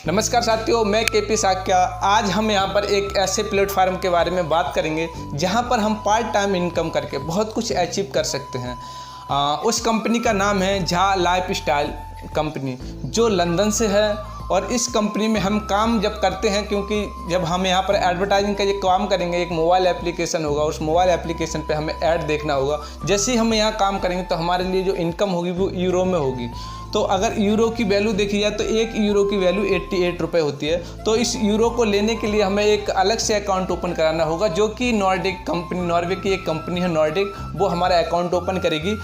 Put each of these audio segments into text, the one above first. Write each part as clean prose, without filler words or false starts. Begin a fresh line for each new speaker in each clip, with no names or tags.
नमस्कार साथियों, मैं केपी साक्या। आज हम यहाँ पर एक ऐसे प्लेटफार्म के बारे में बात करेंगे जहाँ पर हम पार्ट टाइम इनकम करके बहुत कुछ अचीव कर सकते हैं। उस कंपनी का नाम है झा लाइफस्टाइल कंपनी, जो लंदन से है। और इस कंपनी में हम काम जब करते हैं, क्योंकि जब हम यहाँ पर एडवर्टाइजिंग का ये काम करेंगे, एक मोबाइल एप्लीकेशन होगा, उस मोबाइल एप्लीकेशन पे हमें ऐड देखना होगा। जैसे ही हम यहाँ काम करेंगे तो हमारे लिए जो इनकम होगी वो यूरो में होगी। तो अगर यूरो की वैल्यू देखी जाए तो एक यूरो की वैल्यू 88 रुपये होती है। तो इस यूरो को लेने के लिए हमें एक अलग से अकाउंट ओपन कराना होगा, जो कि नॉर्डिक कंपनी, नॉर्वे की एक कंपनी है नॉर्डिक, वो हमारा अकाउंट ओपन करेगी।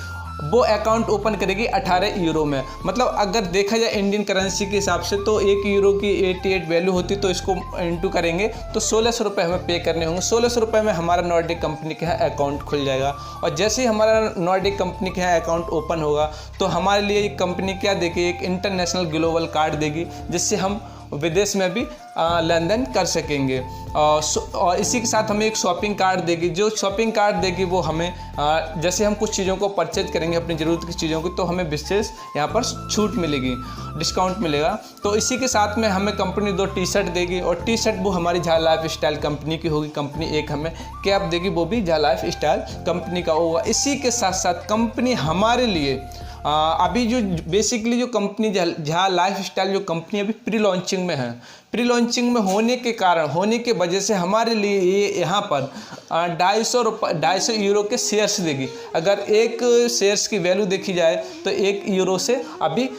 वो अकाउंट ओपन करेगी 18 यूरो में। मतलब अगर देखा जाए इंडियन करेंसी के हिसाब से तो एक यूरो की 88 वैल्यू होती, तो इसको इंटू करेंगे तो 1600 रुपये हमें पे करने होंगे। 1600 रुपये में हमारा नॉर्डिक कंपनी के यहाँ अकाउंट खुल जाएगा। और जैसे ही हमारा नॉर्डिक कंपनी के यहाँ अकाउंट ओपन होगा तो हमारे लिए एक कंपनी क्या देगी, एक इंटरनेशनल ग्लोबल कार्ड देगी, जिससे हम विदेश में भी लेन देन कर सकेंगे। और इसी के साथ हमें एक शॉपिंग कार्ड देगी। जो शॉपिंग कार्ड देगी वो हमें जैसे हम कुछ चीज़ों को परचेज करेंगे, अपनी ज़रूरत की चीज़ों की, तो हमें विशेष यहाँ पर छूट मिलेगी, डिस्काउंट मिलेगा। तो इसी के साथ में हमें कंपनी 2 टी शर्ट देगी, और टी शर्ट वो हमारी झा लाइफस्टाइल कंपनी की होगी। कंपनी एक हमें कैप देगी, वो भी झा लाइफस्टाइल कंपनी का होगा। इसी के साथ साथ कंपनी हमारे लिए अभी जो बेसिकली जो कंपनी झा लाइफस्टाइल जो कंपनी अभी प्री लॉन्चिंग में है, प्री लॉन्चिंग में होने के वजह से हमारे लिए ये यहाँ पर 250 यूरो के शेयर्स देगी। अगर एक शेयर्स की वैल्यू देखी जाए तो 1 यूरो से अभी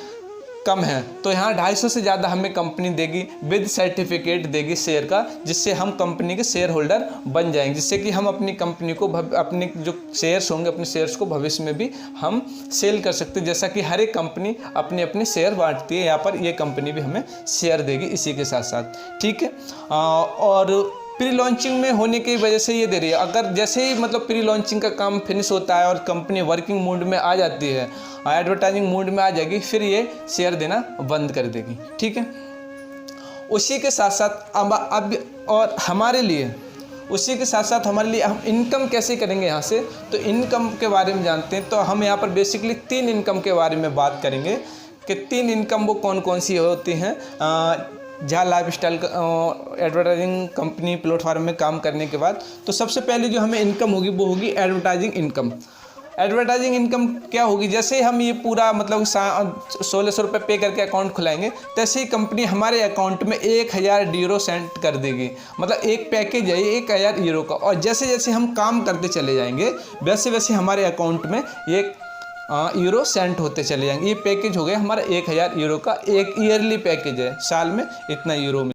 कम है, तो यहाँ 250 से ज़्यादा हमें कंपनी देगी, विद सर्टिफिकेट देगी शेयर का, जिससे हम कंपनी के शेयर होल्डर बन जाएंगे, जिससे कि हम अपनी कंपनी को अपने जो शेयर्स होंगे, अपने शेयर्स को भविष्य में भी हम सेल कर सकते हैं। जैसा कि हर एक कंपनी अपने अपने शेयर बांटती है, यहाँ पर ये कंपनी भी हमें शेयर देगी इसी के साथ साथ, ठीक है। और प्री लॉन्चिंग में होने की वजह से ये दे रही है। अगर जैसे ही मतलब प्री लॉन्चिंग का काम फिनिश होता है और कंपनी वर्किंग मोड में आ जाती है, एडवर्टाइजिंग मोड में आ जाएगी, फिर ये शेयर देना बंद कर देगी, ठीक है। उसी के साथ साथ अब और हमारे लिए उसी के साथ साथ हमारे लिए हम इनकम कैसे करेंगे यहाँ से, तो इनकम के बारे में जानते हैं। तो हम यहाँ पर बेसिकली 3 इनकम के बारे में बात करेंगे कि 3 इनकम वो कौन कौन सी होती हैं Jha lifestyle advertising company platform में काम करने के बाद। तो सबसे पहले जो हमें इनकम होगी वो होगी एडवर्टाइजिंग इनकम। एडवर्टाइजिंग इनकम क्या होगी, जैसे हम ये पूरा मतलब 1600 रुपये पे करके अकाउंट खुलाएंगे, तैसे ही कंपनी हमारे अकाउंट में 1000 यूरो सेंड कर देगी। मतलब एक पैकेज है 1000 यूरो का, और जैसे जैसे हम काम करते चले जाएंगे वैसे वैसे हमारे अकाउंट में ये यूरो सेंट होते चले जाएंगे। ये पैकेज हो गया हमारा 1000 यूरो का, एक ईयरली पैकेज है, साल में इतना यूरो में।